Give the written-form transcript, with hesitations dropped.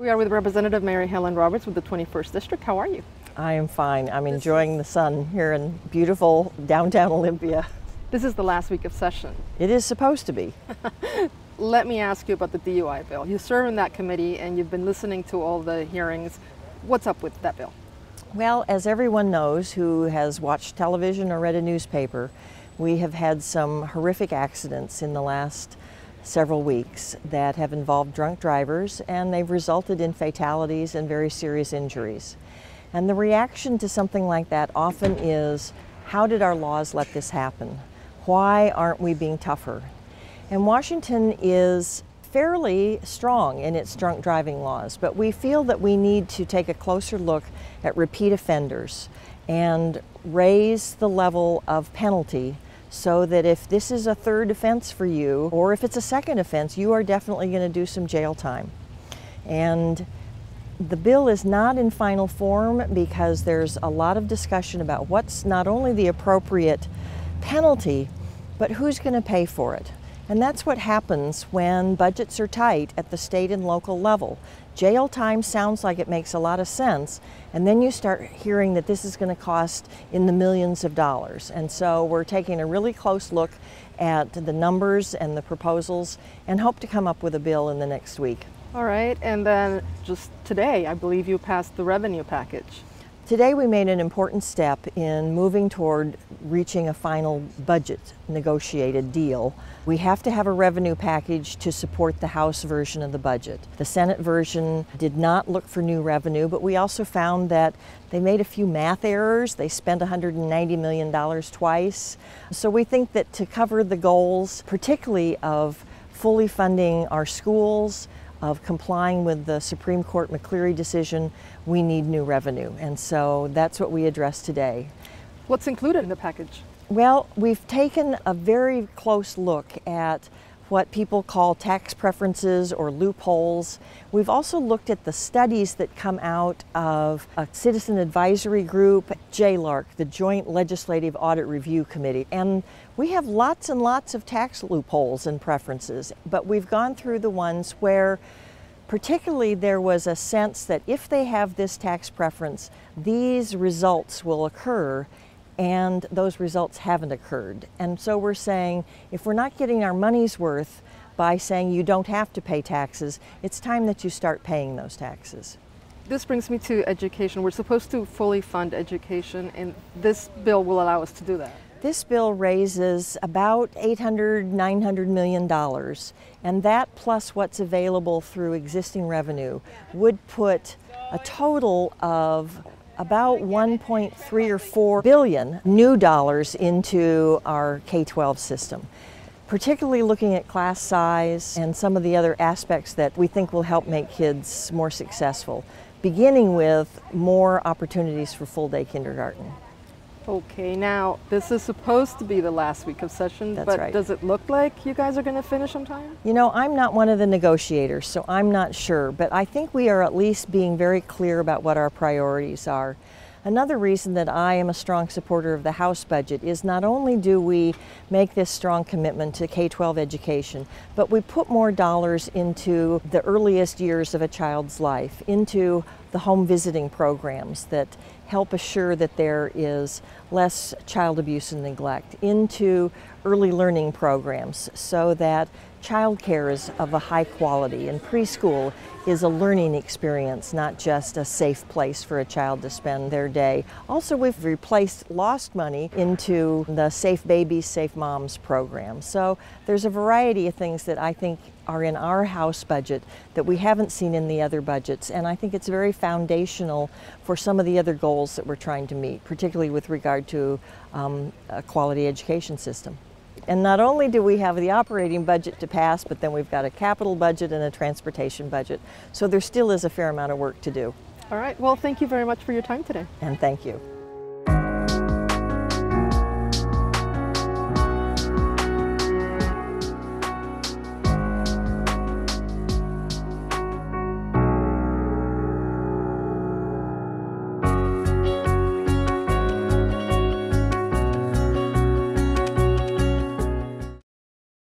We are with Representative Mary Helen Roberts with the 21st District. How are you? I am fine. I'm enjoying the sun here in beautiful downtown Olympia. This is the last week of session. It is supposed to be. Let me ask you about the DUI bill. You serve in that committee and you've been listening to all the hearings. What's up with that bill? Well, as everyone knows who has watched television or read a newspaper, we have had some horrific accidents in the last several weeks that have involved drunk drivers, and they've resulted in fatalities and very serious injuries. And the reaction to something like that often is, how did our laws let this happen? Why aren't we being tougher? And Washington is fairly strong in its drunk driving laws, but we feel that we need to take a closer look at repeat offenders and raise the level of penalty so that if this is a third offense for you, or if it's a second offense, you are definitely going to do some jail time. And the bill is not in final form because there's a lot of discussion about what's not only the appropriate penalty, but who's going to pay for it. And that's what happens when budgets are tight at the state and local level. Jail time sounds like it makes a lot of sense, and then you start hearing that this is going to cost in the millions of dollars. And so we're taking a really close look at the numbers and the proposals and hope to come up with a bill in the next week. All right, and then just today, I believe you passed the revenue package. Today we made an important step in moving toward reaching a final budget negotiated deal. We have to have a revenue package to support the House version of the budget. The Senate version did not look for new revenue, but we also found that they made a few math errors. They spent $190 million twice. So we think that to cover the goals, particularly of fully funding our schools, of complying with the Supreme Court McCleary decision, we need new revenue. And so that's what we addressed today. What's included in the package? Well, we've taken a very close look at what people call tax preferences or loopholes. We've also looked at the studies that come out of a citizen advisory group, JLARC, the Joint Legislative Audit Review Committee. And we have lots and lots of tax loopholes and preferences, but we've gone through the ones where particularly there was a sense that if they have this tax preference, these results will occur, and those results haven't occurred. And so we're saying, if we're not getting our money's worth by saying you don't have to pay taxes, it's time that you start paying those taxes. This brings me to education. We're supposed to fully fund education, and this bill will allow us to do that. This bill raises about $900 million, and that plus what's available through existing revenue would put a total of about 1.3 or 4 billion new dollars into our K-12 system, particularly looking at class size and some of the other aspects that we think will help make kids more successful, beginning with more opportunities for full-day kindergarten. Okay, now this is supposed to be the last week of session, but right. Does it look like you guys are going to finish on time? You know, I'm not one of the negotiators, so I'm not sure, but I think we are at least being very clear about what our priorities are. Another reason that I am a strong supporter of the House budget is not only do we make this strong commitment to K-12 education, but we put more dollars into the earliest years of a child's life, into the home visiting programs that help assure that there is less child abuse and neglect, into early learning programs so that childcare is of a high quality and preschool is a learning experience, not just a safe place for a child to spend their day. Also, we've replaced lost money into the Safe Babies, Safe Moms program. So there's a variety of things that I think are in our House budget that we haven't seen in the other budgets, and I think it's very foundational for some of the other goals that we're trying to meet, particularly with regard to a quality education system. And not only do we have the operating budget to pass, but then we've got a capital budget and a transportation budget. So there still is a fair amount of work to do. All right, well, thank you very much for your time today. And thank you.